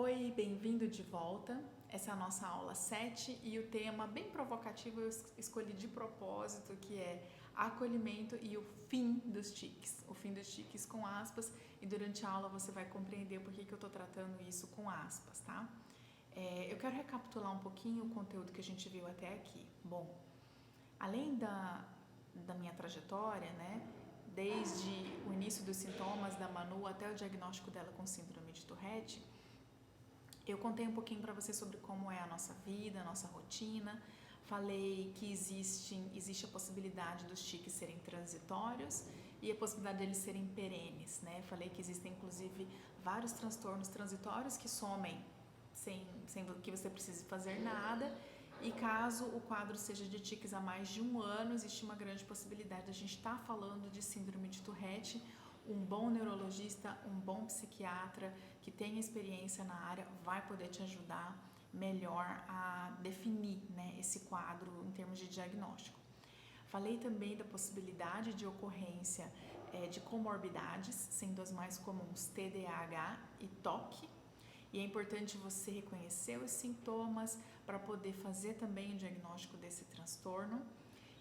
Oi, bem-vindo de volta. Essa é a nossa aula 7 e o tema bem provocativo eu escolhi de propósito, que é acolhimento e o fim dos tiques. O fim dos tiques com aspas, e durante a aula você vai compreender por que eu estou tratando isso com aspas, tá? Eu quero recapitular um pouquinho o conteúdo que a gente viu até aqui. Bom, além da minha trajetória, né, desde o início dos sintomas da Manu até o diagnóstico dela com síndrome de Tourette, eu contei um pouquinho para você sobre como é a nossa vida, a nossa rotina. Falei que existe a possibilidade dos tiques serem transitórios e a possibilidade deles serem perenes, né? Falei que existem inclusive vários transtornos transitórios que somem sem que você precise fazer nada, e caso o quadro seja de tiques há mais de um ano, existe uma grande possibilidade de a gente estar falando de síndrome de Tourette. Um bom neurologista, um bom psiquiatra que tenha experiência na área vai poder te ajudar melhor a definir, né, esse quadro em termos de diagnóstico. Falei também da possibilidade de ocorrência de comorbidades, sendo as mais comuns TDAH e TOC. E é importante você reconhecer os sintomas para poder fazer também o diagnóstico desse transtorno.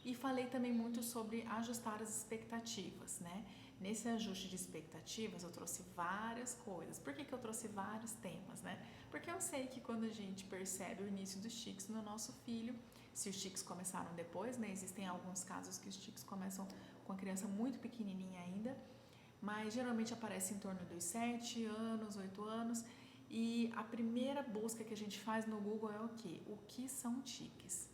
E falei também muito sobre ajustar as expectativas, né? Nesse ajuste de expectativas eu trouxe várias coisas. Por que eu trouxe vários temas, né? Porque eu sei que quando a gente percebe o início dos tiques no nosso filho, se os tiques começaram depois, né? Existem alguns casos que os tiques começam com a criança muito pequenininha ainda, mas geralmente aparece em torno dos 7 anos, 8 anos, e a primeira busca que a gente faz no Google é o quê? O que são tiques?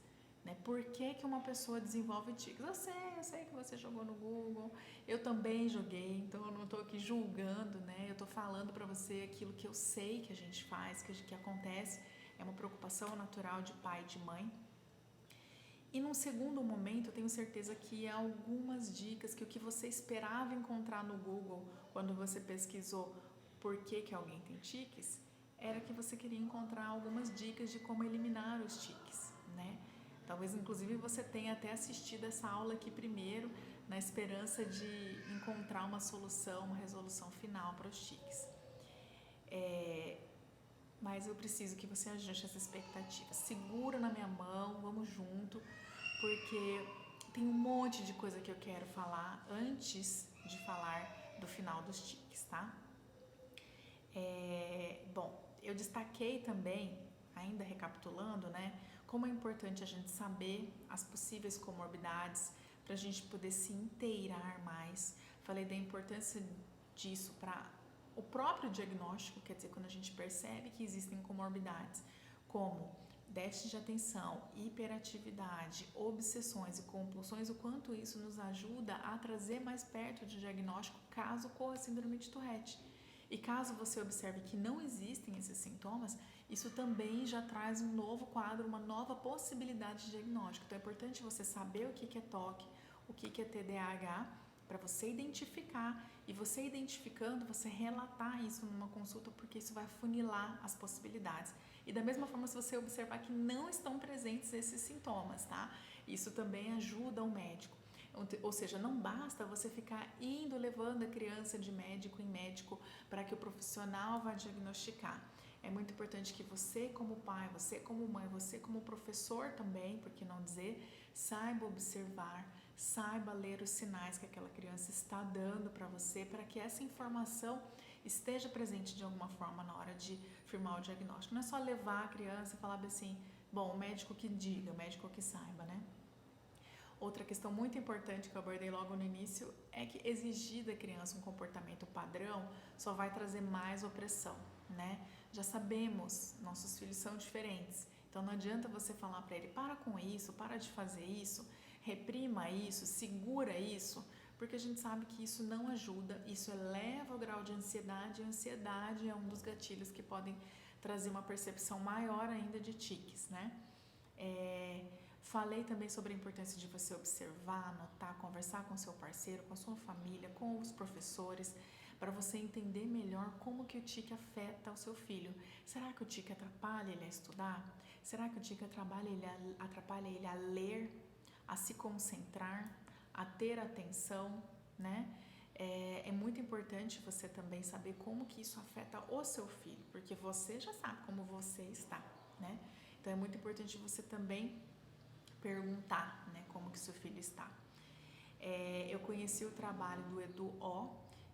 Né? Por que uma pessoa desenvolve tiques? Eu sei que você jogou no Google, eu também joguei, então eu não estou aqui julgando, né? Eu estou falando para você aquilo que eu sei que a gente faz, que acontece, é uma preocupação natural de pai e de mãe. E num segundo momento, eu tenho certeza que há algumas dicas que o que você esperava encontrar no Google quando você pesquisou por que alguém tem tiques, era que você queria encontrar algumas dicas de como eliminar os tiques, né? Talvez, inclusive, você tenha até assistido essa aula aqui primeiro, na esperança de encontrar uma solução, uma resolução final para os tiques. Mas eu preciso que você ajuste essa expectativa. Segura na minha mão, vamos junto, porque tem um monte de coisa que eu quero falar antes de falar do final dos tiques, tá? Bom, eu destaquei também, ainda recapitulando, né, como é importante a gente saber as possíveis comorbidades para a gente poder se inteirar mais. Falei da importância disso para o próprio diagnóstico, quer dizer, quando a gente percebe que existem comorbidades, como déficit de atenção, hiperatividade, obsessões e compulsões, o quanto isso nos ajuda a trazer mais perto do diagnóstico caso ocorra síndrome de Tourette. E caso você observe que não existem esses sintomas, isso também já traz um novo quadro, uma nova possibilidade de diagnóstico. Então é importante você saber o que é TOC, o que é TDAH, para você identificar, e você identificando, você relatar isso numa consulta, porque isso vai funilar as possibilidades. E da mesma forma, se você observar que não estão presentes esses sintomas, tá? Isso também ajuda o médico. Ou seja, não basta você ficar indo, levando a criança de médico em médico para que o profissional vá diagnosticar. É muito importante que você como pai, você como mãe, você como professor também, por que não dizer, saiba observar, saiba ler os sinais que aquela criança está dando para você, para que essa informação esteja presente de alguma forma na hora de firmar o diagnóstico. Não é só levar a criança e falar assim, bom, o médico que diga, o médico que saiba, né? Outra questão muito importante que eu abordei logo no início é que exigir da criança um comportamento padrão só vai trazer mais opressão, né? Já sabemos, nossos filhos são diferentes, então não adianta você falar para ele, para com isso, para de fazer isso, reprima isso, segura isso, porque a gente sabe que isso não ajuda, isso eleva o grau de ansiedade, e a ansiedade é um dos gatilhos que podem trazer uma percepção maior ainda de tiques, né? Falei também sobre a importância de você observar, anotar, conversar com seu parceiro, com a sua família, com os professores, para você entender melhor como que o tique afeta o seu filho. Será que o tique atrapalha ele a estudar? Será que o tique atrapalha ele a ler, a se concentrar, a ter atenção, né? é muito importante você também saber como que isso afeta o seu filho, porque você já sabe como você está, né? Então é muito importante você também perguntar, né, como que seu filho está. Eu conheci o trabalho do Edu O,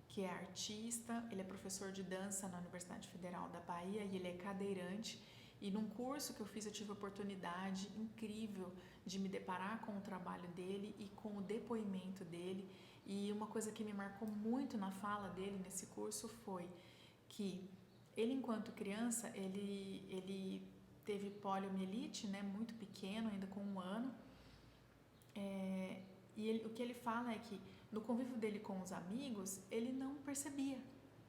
que é artista, ele é professor de dança na Universidade Federal da Bahia e ele é cadeirante. E num curso que eu fiz, eu tive a oportunidade incrível de me deparar com o trabalho dele e com o depoimento dele. E uma coisa que me marcou muito na fala dele nesse curso foi que ele, enquanto criança, ele teve poliomielite, né, muito pequeno, ainda com 1 ano. O que ele fala é que no convívio dele com os amigos, ele não percebia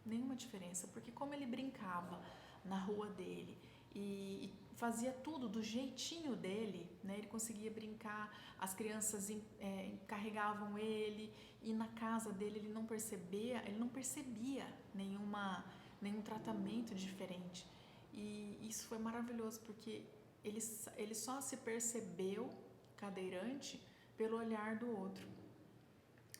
nenhuma diferença, porque como ele brincava na rua dele e fazia tudo do jeitinho dele, né, ele conseguia brincar, as crianças carregavam ele, e na casa dele ele não percebia nenhum tratamento diferente. E isso foi maravilhoso, porque ele só se percebeu cadeirante pelo olhar do outro.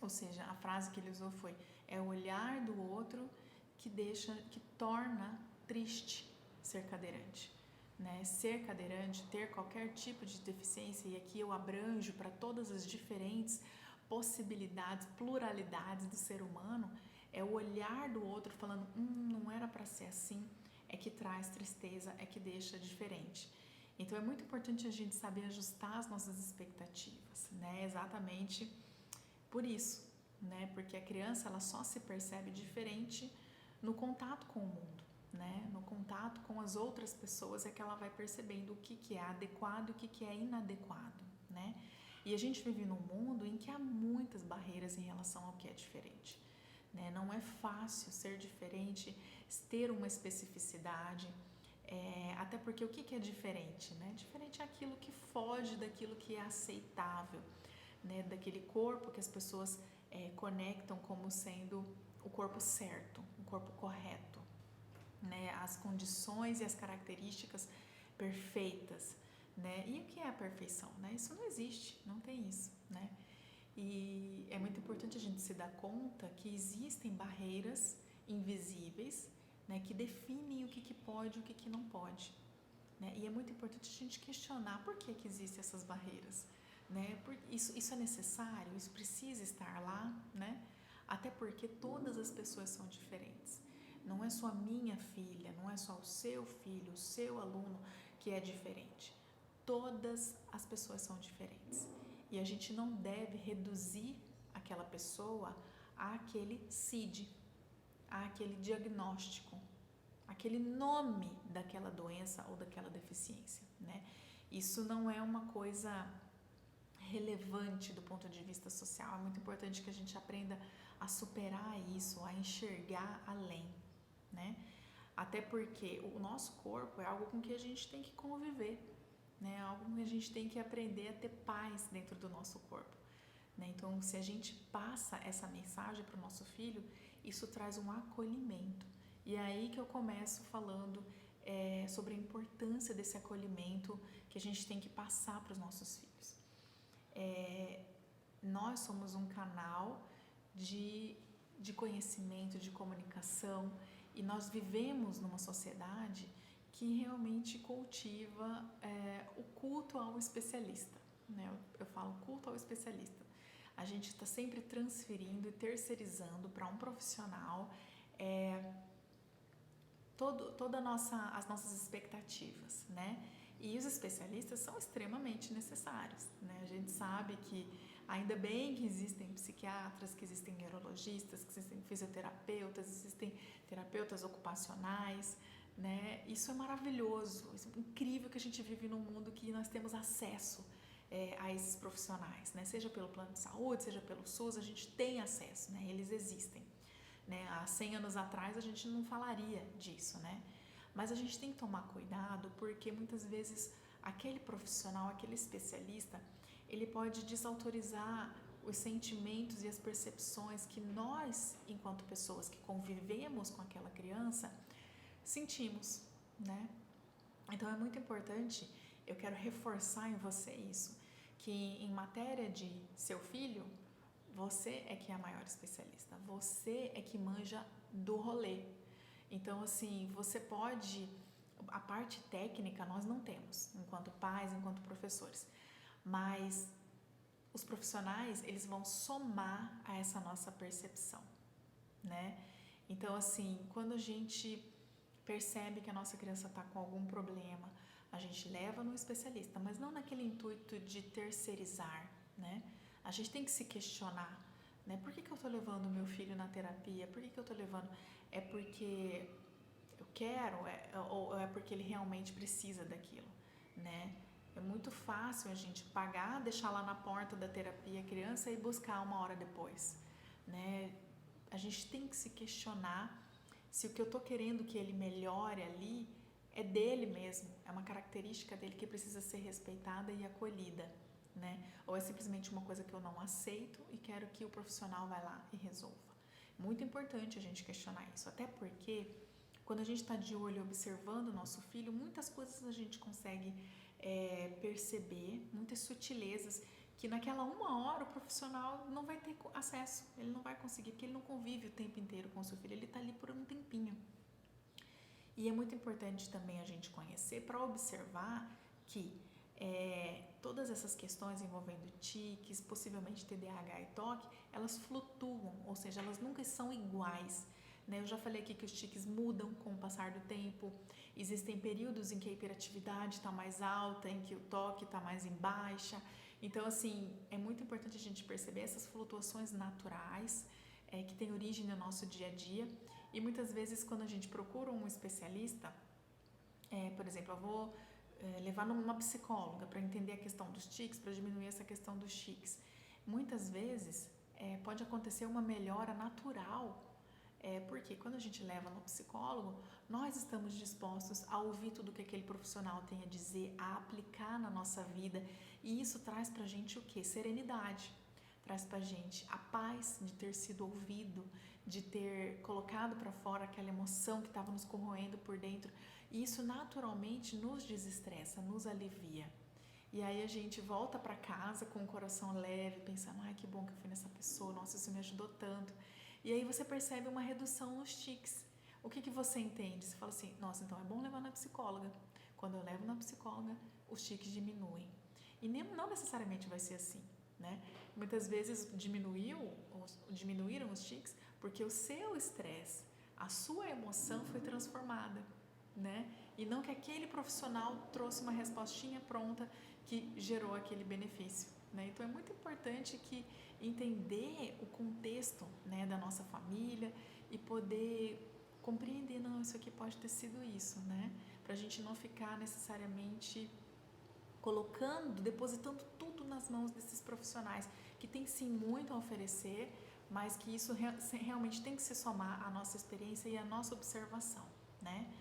Ou seja, a frase que ele usou foi: é o olhar do outro que torna triste ser cadeirante, né? Ser cadeirante, ter qualquer tipo de deficiência, e aqui eu abranjo para todas as diferentes possibilidades, pluralidades do ser humano, é o olhar do outro falando, não era para ser assim, é que traz tristeza, é que deixa diferente. Então é muito importante a gente saber ajustar as nossas expectativas, né? Exatamente por isso, né? Porque a criança, ela só se percebe diferente no contato com o mundo, né? No contato com as outras pessoas é que ela vai percebendo o que é adequado e o que é inadequado, né? E a gente vive num mundo em que há muitas barreiras em relação ao que é diferente, né? Não é fácil ser diferente, ter uma especificidade, até porque o que é diferente, né? Diferente é aquilo que foge daquilo que é aceitável, né? Daquele corpo que as pessoas conectam como sendo o corpo certo, o corpo correto, né? As condições e as características perfeitas, né? E o que é a perfeição, né? Isso não existe, não tem isso, né? E é muito importante a gente se dar conta que existem barreiras invisíveis, né, que definem o que pode e o que não pode, né? E é muito importante a gente questionar por que existem essas barreiras, né? Isso é necessário, isso precisa estar lá, né? Até porque todas as pessoas são diferentes. Não é só a minha filha, não é só o seu filho, o seu aluno que é diferente. Todas as pessoas são diferentes. E a gente não deve reduzir aquela pessoa àquele CID, àquele diagnóstico, aquele nome daquela doença ou daquela deficiência, né? Isso não é uma coisa relevante do ponto de vista social. É muito importante que a gente aprenda a superar isso, a enxergar além, né? Até porque o nosso corpo é algo com que a gente tem que conviver, né? Algo que a gente tem que aprender a ter paz dentro do nosso corpo, né? Então, se a gente passa essa mensagem para o nosso filho, isso traz um acolhimento. E é aí que eu começo falando sobre a importância desse acolhimento que a gente tem que passar para os nossos filhos. Nós somos um canal de conhecimento, de comunicação, e nós vivemos numa sociedade que realmente cultiva o culto ao especialista, né? Eu falo culto ao especialista. A gente está sempre transferindo e terceirizando para um profissional todas as nossas expectativas, né? E os especialistas são extremamente necessários, né? A gente sabe que ainda bem que existem psiquiatras, que existem neurologistas, que existem fisioterapeutas, existem terapeutas ocupacionais, né? Isso é maravilhoso, isso é incrível que a gente vive num mundo que nós temos acesso a esses profissionais, né? Seja pelo plano de saúde, seja pelo SUS, a gente tem acesso, né? Eles existem, né? Há 100 anos atrás a gente não falaria disso, né? Mas a gente tem que tomar cuidado, porque muitas vezes aquele profissional, aquele especialista, ele pode desautorizar os sentimentos e as percepções que nós, enquanto pessoas que convivemos com aquela criança, sentimos, né? Então é muito importante, eu quero reforçar em você isso, que em matéria de seu filho, Você é que é a maior especialista, você é que manja do rolê. Então, assim, você pode... A parte técnica nós não temos, enquanto pais, enquanto professores. Mas os profissionais, eles vão somar a essa nossa percepção, né? Então, assim, quando a gente percebe que a nossa criança está com algum problema, a gente leva no especialista, mas não naquele intuito de terceirizar, né? A gente tem que se questionar, né? Por que eu estou levando meu filho na terapia? Por que eu estou levando? É porque eu quero, ou é porque ele realmente precisa daquilo, né? É muito fácil a gente pagar, deixar lá na porta da terapia a criança e buscar uma hora depois, né? A gente tem que se questionar se o que eu estou querendo que ele melhore ali é dele mesmo, é uma característica dele que precisa ser respeitada e acolhida, né? Ou é simplesmente uma coisa que eu não aceito e quero que o profissional vá lá e resolva. Muito importante a gente questionar isso, até porque quando a gente está de olho observando o nosso filho, muitas coisas a gente consegue perceber, muitas sutilezas que naquela uma hora o profissional não vai ter acesso, ele não vai conseguir, porque ele não convive o tempo inteiro com o seu filho, ele está ali por um tempinho. E é muito importante também a gente conhecer para observar que todas essas questões envolvendo tiques, possivelmente TDAH e TOC, elas flutuam, ou seja, elas nunca são iguais, né? Eu já falei aqui que os tiques mudam com o passar do tempo, existem períodos em que a hiperatividade está mais alta, em que o toque está mais em baixa. Então, assim, é muito importante a gente perceber essas flutuações naturais que têm origem no nosso dia a dia. E muitas vezes, quando a gente procura um especialista, por exemplo, eu vou levar numa psicóloga para entender a questão dos tiques, para diminuir essa questão dos tiques. Muitas vezes pode acontecer uma melhora natural, porque quando a gente leva no psicólogo, nós estamos dispostos a ouvir tudo que aquele profissional tem a dizer, a aplicar na nossa vida, e isso traz para a gente o quê? Serenidade, traz para a gente a paz de ter sido ouvido, de ter colocado para fora aquela emoção que estava nos corroendo por dentro, e isso naturalmente nos desestressa, nos alivia. E aí a gente volta para casa com o coração leve, pensando, ai, que bom que eu fui nessa pessoa, nossa, isso me ajudou tanto. E aí você percebe uma redução nos tiques. O que você entende? Você fala assim, nossa, então é bom levar na psicóloga. Quando eu levo na psicóloga, os tiques diminuem. E não necessariamente vai ser assim, né? Muitas vezes diminuíram os tiques porque o seu estresse, a sua emoção foi transformada, né? E não que aquele profissional trouxe uma respostinha pronta que gerou aquele benefício, né? Então é muito importante que entender o contexto, né, da nossa família e poder compreender, não, isso aqui pode ter sido isso, né? Pra gente não ficar necessariamente depositando tudo nas mãos desses profissionais, que tem sim muito a oferecer, mas que isso realmente tem que se somar à nossa experiência e à nossa observação, né?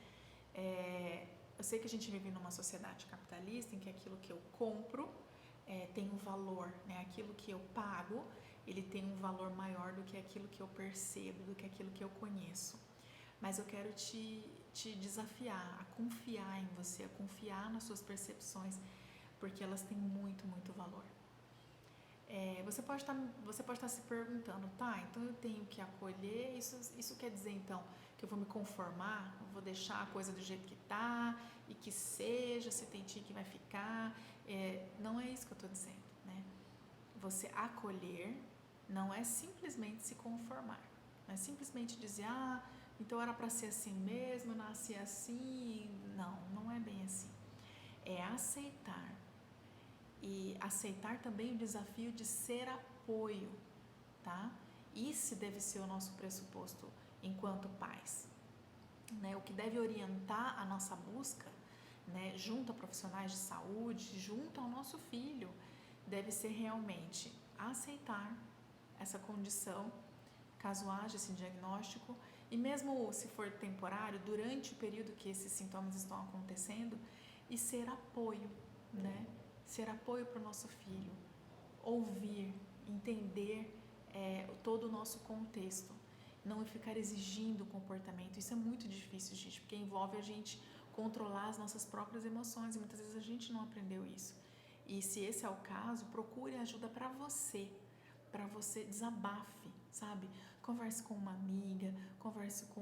Eu sei que a gente vive numa sociedade capitalista em que aquilo que eu compro tem um valor, né? Aquilo que eu pago, ele tem um valor maior do que aquilo que eu percebo, do que aquilo que eu conheço. Mas eu quero te desafiar a confiar em você, a confiar nas suas percepções, porque elas têm muito, muito valor. Você pode estar se perguntando, tá, então eu tenho que acolher, isso quer dizer então que eu vou me conformar, eu vou deixar a coisa do jeito que tá, e que seja, se tem tique vai ficar, não é isso que eu estou dizendo, né? Você acolher não é simplesmente se conformar, não é simplesmente dizer, então era para ser assim mesmo, eu nasci assim, não é bem assim, é aceitar. E aceitar também o desafio de ser apoio, tá? Esse deve ser o nosso pressuposto enquanto pais, né? O que deve orientar a nossa busca, né, junto a profissionais de saúde, junto ao nosso filho, deve ser realmente aceitar essa condição, caso haja esse diagnóstico, e mesmo se for temporário, durante o período que esses sintomas estão acontecendo, e ser apoio, né? Ser apoio para o nosso filho, ouvir, entender todo o nosso contexto, não ficar exigindo o comportamento. Isso é muito difícil, gente, porque envolve a gente controlar as nossas próprias emoções e muitas vezes a gente não aprendeu isso. E se esse é o caso, procure ajuda para você, para você, desabafe, sabe? Converse com uma amiga, converse com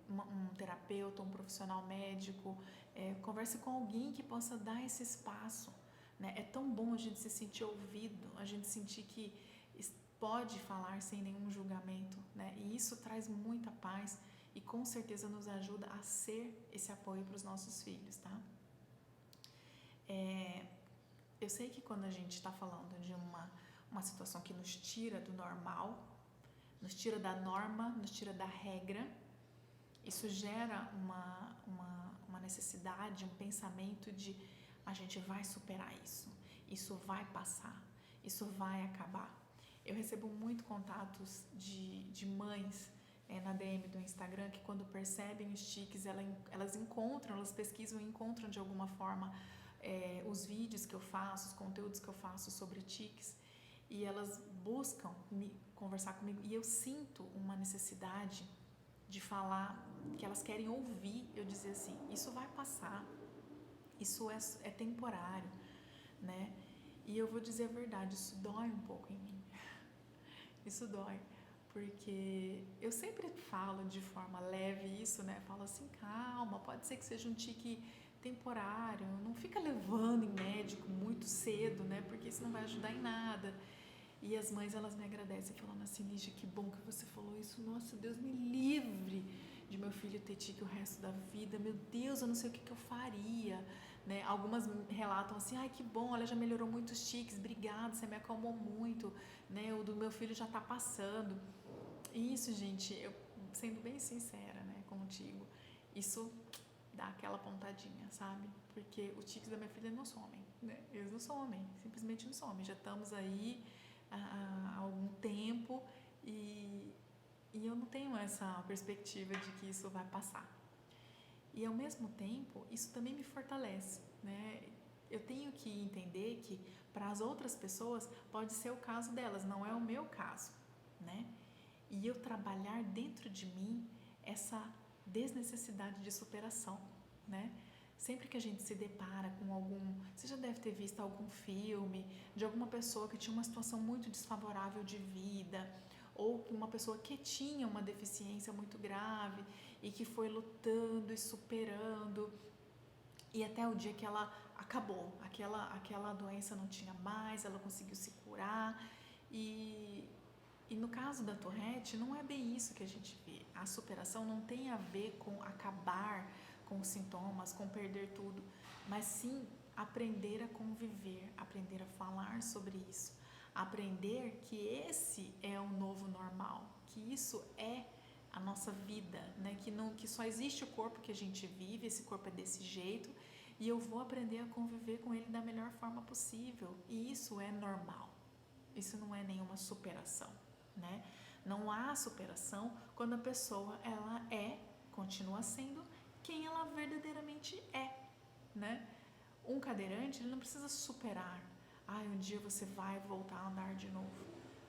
um terapeuta, um profissional médico, converse com alguém que possa dar esse espaço, né? É tão bom a gente se sentir ouvido, a gente sentir que pode falar sem nenhum julgamento, né? E isso traz muita paz e com certeza nos ajuda a ser esse apoio para os nossos filhos, tá? Eu sei que quando a gente está falando de uma situação que nos tira do normal, nos tira da norma, nos tira da regra, isso gera uma necessidade, um pensamento de a gente vai superar isso vai passar, isso vai acabar. Eu recebo muito contatos de mães na DM do Instagram que quando percebem os tiques, elas encontram, elas pesquisam e encontram de alguma forma os vídeos que eu faço, os conteúdos que eu faço sobre tiques e elas buscam conversar comigo e eu sinto uma necessidade de falar, que elas querem ouvir eu dizer assim, isso vai passar, isso é temporário, né? E eu vou dizer a verdade, isso dói um pouco em mim, isso dói, porque eu sempre falo de forma leve isso, né? Falo assim, calma, pode ser que seja um tique temporário, não fica levando em médico muito cedo, né? Porque isso não vai ajudar em nada. E as mães, elas me agradecem falando assim, Lígia, que bom que você falou isso, nossa, Deus me livre de meu filho ter tique o resto da vida, meu Deus, eu não sei o que eu faria, né? Algumas relatam assim, ai que bom, olha, já melhorou muito os tiques, obrigada, você me acalmou muito, né? O do meu filho já tá passando. E isso, gente, eu sendo bem sincera, né, contigo, isso dá aquela pontadinha, sabe? Porque os tiques da minha filha não somem, né? Eles não somem, simplesmente não somem. Já estamos aí há algum tempo e eu não tenho essa perspectiva de que isso vai passar. E ao mesmo tempo, isso também me fortalece, né? Eu tenho que entender que para as outras pessoas pode ser o caso delas, não é o meu caso, né? E eu trabalhar dentro de mim essa desnecessidade de superação, né? Sempre que a gente se depara com você já deve ter visto algum filme de alguma pessoa que tinha uma situação muito desfavorável de vida, ou uma pessoa que tinha uma deficiência muito grave e que foi lutando e superando, e até o dia que ela acabou, aquela doença não tinha mais, ela conseguiu se curar, e no caso da Tourette, não é bem isso que a gente vê. A superação não tem a ver com acabar com os sintomas, com perder tudo, mas sim aprender a conviver, aprender a falar sobre isso, aprender que esse é o novo normal, que isso é a nossa vida, né? Que só existe o corpo que a gente vive, esse corpo é desse jeito, e eu vou aprender a conviver com ele da melhor forma possível, e isso é normal, isso não é nenhuma superação, né? Não há superação quando a pessoa continua sendo quem ela verdadeiramente é, né? Um cadeirante, ele não precisa superar, um dia você vai voltar a andar de novo,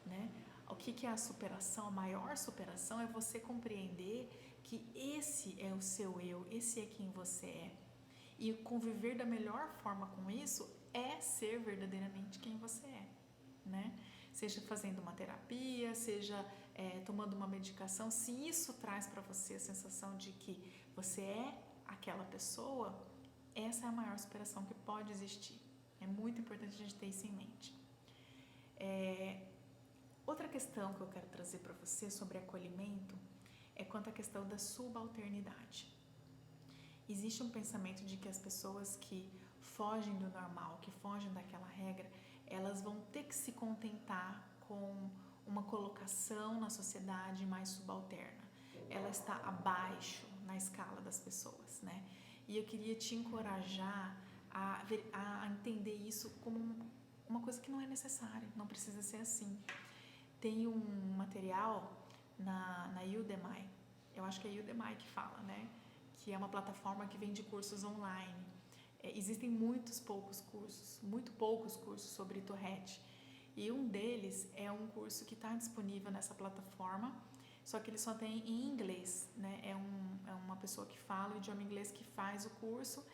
né? O que é a superação? A maior superação é você compreender que esse é o seu eu, esse é quem você é, e conviver da melhor forma com isso é ser verdadeiramente quem você é, né? Seja fazendo uma terapia, seja tomando uma medicação, se isso traz para você a sensação de que você é aquela pessoa, essa é a maior superação que pode existir. É muito importante a gente ter isso em mente. Outra questão que eu quero trazer para você sobre acolhimento é quanto à questão da subalternidade. Existe um pensamento de que as pessoas que fogem do normal, que fogem daquela regra, elas vão ter que se contentar com uma colocação na sociedade mais subalterna. Ela está abaixo na escala das pessoas, né? E eu queria te encorajar a entender isso como uma coisa que não é necessária, não precisa ser assim. Tem um material na Udemy, eu acho que é Udemy que fala, né? Que é uma plataforma que vende cursos online. Existem muito poucos cursos sobre Tourette. E um deles é um curso que está disponível nessa plataforma, só que ele só tem em inglês, né? É uma pessoa que fala o idioma inglês que faz o curso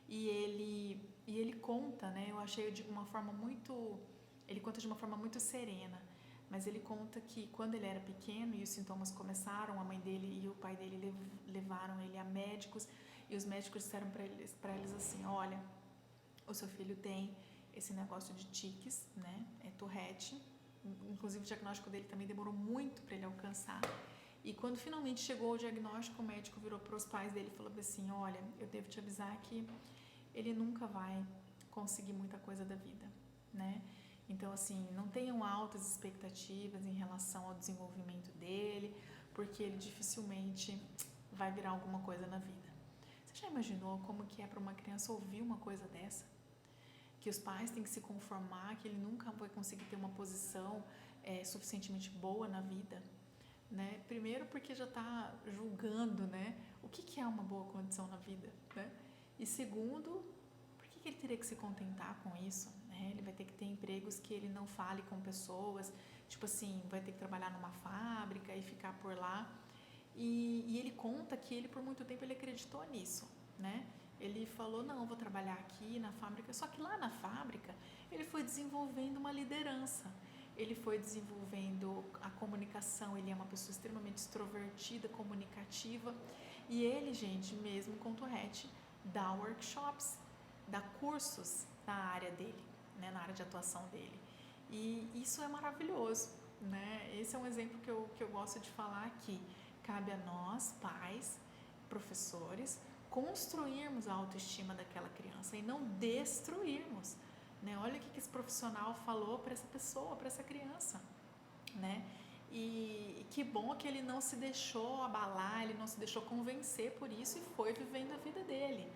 e ele conta, né? Eu achei de uma forma muito... Ele conta de uma forma muito serena mas ele conta que quando ele era pequeno e os sintomas começaram, a mãe dele e o pai dele levaram ele a médicos e os médicos disseram para eles assim, olha, o seu filho tem esse negócio de tiques, né, é Tourette, inclusive o diagnóstico dele também demorou muito para ele alcançar. E quando finalmente chegou o diagnóstico, o médico virou para os pais dele e falou assim, olha, eu devo te avisar que ele nunca vai conseguir muita coisa da vida, né? Então, assim, não tenham altas expectativas em relação ao desenvolvimento dele, porque ele dificilmente vai virar alguma coisa na vida. Você já imaginou como que é para uma criança ouvir uma coisa dessa? Que os pais têm que se conformar, que ele nunca vai conseguir ter uma posição suficientemente boa na vida, né? Primeiro porque já está julgando, né? O que é uma boa condição na vida, né? E segundo, por que ele teria que se contentar com isso, né? Ele vai ter que ter empregos que ele não fale com pessoas, tipo assim, vai ter que trabalhar numa fábrica e ficar por lá. E ele conta que ele por muito tempo ele acreditou nisso, né? Ele falou, não, eu vou trabalhar aqui na fábrica, só que lá na fábrica ele foi desenvolvendo uma liderança, ele foi desenvolvendo a comunicação, ele é uma pessoa extremamente extrovertida, comunicativa, e ele, gente, mesmo com Tourette, dá workshops, dá cursos na área dele, né, na área de atuação dele, e isso é maravilhoso, né? Esse é um exemplo que eu gosto de falar aqui. Cabe a nós, pais, professores, construirmos a autoestima daquela criança e não destruirmos, né? Olha o que esse profissional falou para essa pessoa, para essa criança, né? E que bom que ele não se deixou abalar, ele não se deixou convencer por isso e foi vivendo a vida dele,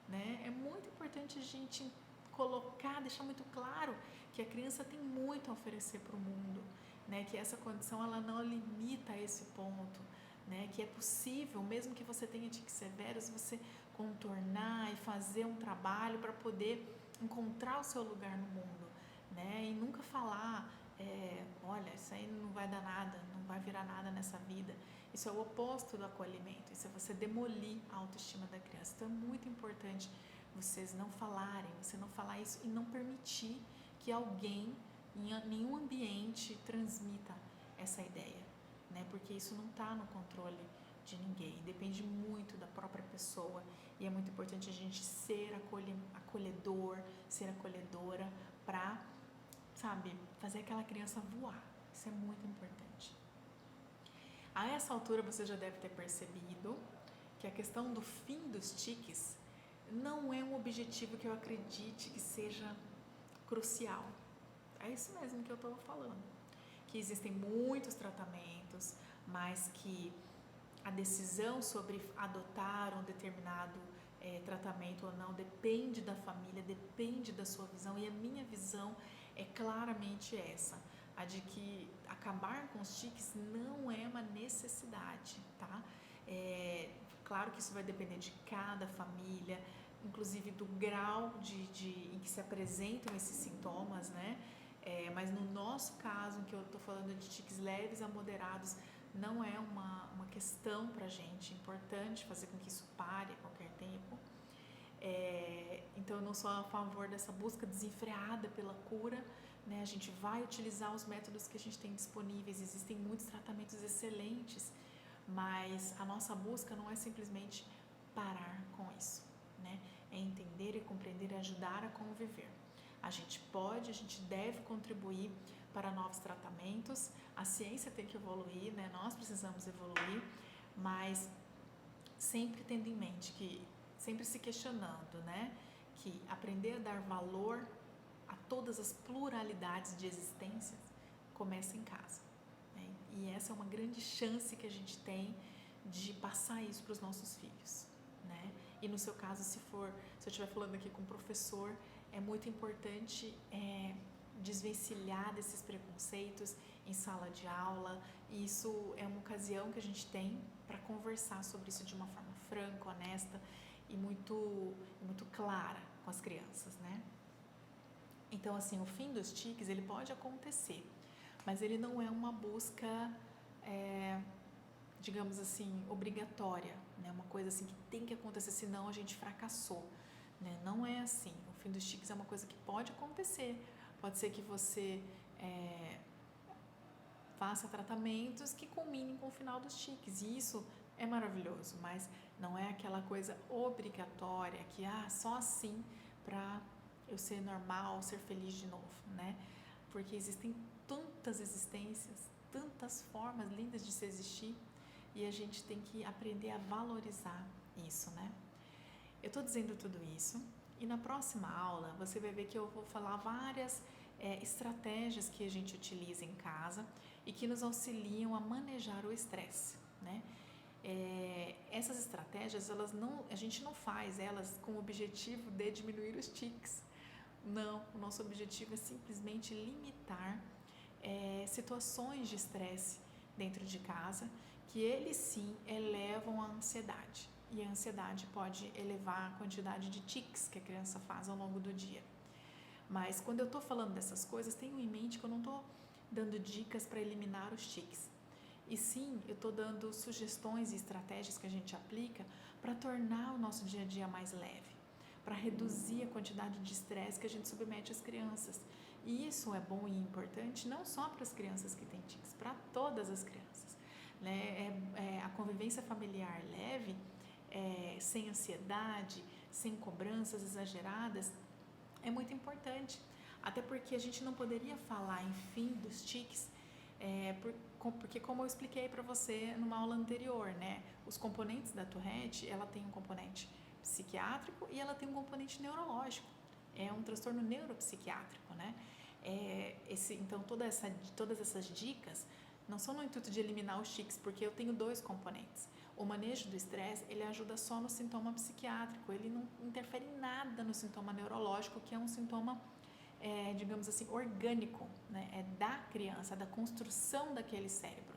né? É muito importante a gente colocar, deixar muito claro que a criança tem muito a oferecer para o mundo, né? Que essa condição ela não limita a esse ponto, né? Que é possível, mesmo que você tenha tiques severos, você contornar e fazer um trabalho para poder encontrar o seu lugar no mundo, né? E nunca falar, olha, isso aí não vai dar nada, não vai virar nada nessa vida. Isso é o oposto do acolhimento, isso é você demolir a autoestima da criança. Então é muito importante vocês não falarem, você não falar isso e não permitir que alguém em nenhum ambiente transmita essa ideia, né? Porque isso não está no controle de ninguém, depende muito da própria pessoa e é muito importante a gente ser acolhedor, ser acolhedora para, sabe, fazer aquela criança voar. Isso é muito importante. A essa altura você já deve ter percebido que a questão do fim dos tiques não é um objetivo que eu acredite que seja crucial. É isso mesmo que eu estou falando. Que existem muitos tratamentos, mas que a decisão sobre adotar um determinado tratamento ou não depende da família, depende da sua visão, e a minha visão é claramente essa, a de que acabar com os tiques não é uma necessidade, tá? Claro que isso vai depender de cada família, inclusive do grau em que se apresentam esses sintomas, né? Mas no nosso caso, que eu estou falando de tiques leves a moderados, não é uma questão para a gente, é importante fazer com que isso pare a qualquer tempo. Então eu não sou a favor dessa busca desenfreada pela cura, né? A gente vai utilizar os métodos que a gente tem disponíveis, existem muitos tratamentos excelentes, mas a nossa busca não é simplesmente parar com isso, né? É entender e compreender e ajudar a conviver. A gente deve contribuir para novos tratamentos, a ciência tem que evoluir, né? Nós precisamos evoluir, mas sempre tendo em mente sempre se questionando, né? Que aprender a dar valor a todas as pluralidades de existências começa em casa, né? E essa é uma grande chance que a gente tem de passar isso para os nossos filhos, né? E no seu caso, se eu estiver falando aqui com um professor, é muito importante desvencilhar desses preconceitos em sala de aula. E isso é uma ocasião que a gente tem para conversar sobre isso de uma forma franca, honesta e muito clara com as crianças, né? Então, assim, o fim dos tiques, ele pode acontecer, mas ele não é uma busca, digamos assim, obrigatória, né? Uma coisa assim que tem que acontecer, senão a gente fracassou, né? Não é assim. O fim dos tiques é uma coisa que pode acontecer. Pode ser que você faça tratamentos que culminem com o final dos tiques. E isso é maravilhoso, mas não é aquela coisa obrigatória que só assim para eu ser normal, ser feliz de novo, né? Porque existem tantas existências, tantas formas lindas de se existir e a gente tem que aprender a valorizar isso, né? Eu tô dizendo tudo isso e na próxima aula você vai ver que eu vou falar várias estratégias que a gente utiliza em casa e que nos auxiliam a manejar o estresse, né? Essas estratégias, a gente não faz elas com o objetivo de diminuir os tiques. Não, o nosso objetivo é simplesmente limitar situações de estresse dentro de casa que eles sim elevam a ansiedade. E a ansiedade pode elevar a quantidade de tiques que a criança faz ao longo do dia. Mas quando eu estou falando dessas coisas, tenham em mente que eu não estou dando dicas para eliminar os tiques. E sim, eu estou dando sugestões e estratégias que a gente aplica para tornar o nosso dia a dia mais leve, para reduzir a quantidade de estresse que a gente submete às crianças. E isso é bom e importante não só para as crianças que têm tiques, para todas as crianças, né? A convivência familiar leve, sem ansiedade, sem cobranças exageradas, é muito importante. Até porque a gente não poderia falar em fim dos tiques porque como eu expliquei para você numa aula anterior, né, os componentes da Tourette, ela tem um componente psiquiátrico e ela tem um componente neurológico, é um transtorno neuropsiquiátrico, né? Então todas essas dicas não são no intuito de eliminar os tiques, porque eu tenho dois componentes. O manejo do estresse, ele ajuda só no sintoma psiquiátrico, ele não interfere em nada no sintoma neurológico, que é um sintoma digamos assim, orgânico, né? É da criança, da construção daquele cérebro.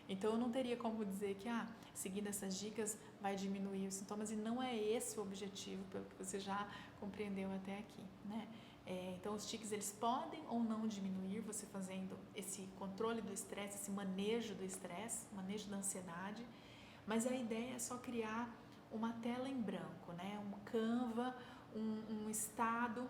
Então, eu não teria como dizer que, seguindo essas dicas, vai diminuir os sintomas, e não é esse o objetivo, pelo que você já compreendeu até aqui, né? Então, os tiques, eles podem ou não diminuir você fazendo esse controle do estresse, esse manejo do estresse, manejo da ansiedade, mas a ideia é só criar uma tela em branco, né? Um Canva, um estado,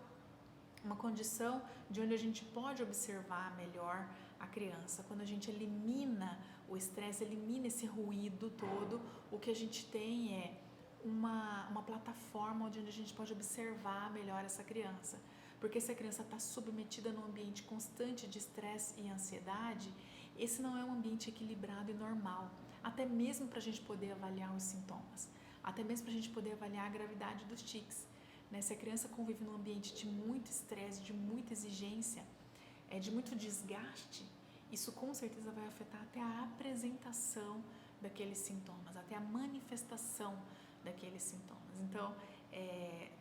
uma condição de onde a gente pode observar melhor a criança. Quando a gente elimina o estresse, elimina esse ruído todo, o que a gente tem é uma plataforma onde a gente pode observar melhor essa criança. Porque se a criança está submetida num ambiente constante de estresse e ansiedade, esse não é um ambiente equilibrado e normal, até mesmo para a gente poder avaliar os sintomas, até mesmo para a gente poder avaliar a gravidade dos tiques. Se a criança convive num ambiente de muito estresse, de muita exigência, de muito desgaste, isso com certeza vai afetar até a apresentação daqueles sintomas, até a manifestação daqueles sintomas. Então,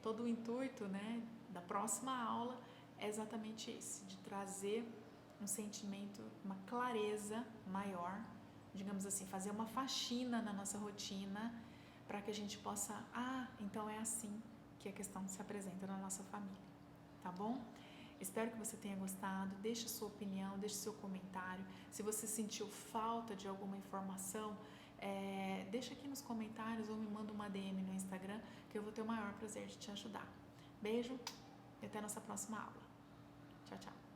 todo o intuito, né, da próxima aula é exatamente esse, de trazer um sentimento, uma clareza maior, digamos assim, fazer uma faxina na nossa rotina para que a gente possa, então é assim que a questão se apresenta na nossa família, tá bom? Espero que você tenha gostado, deixe sua opinião, deixe seu comentário. Se você sentiu falta de alguma informação, deixa aqui nos comentários ou me manda uma DM no Instagram, que eu vou ter o maior prazer de te ajudar. Beijo e até a nossa próxima aula. Tchau, tchau.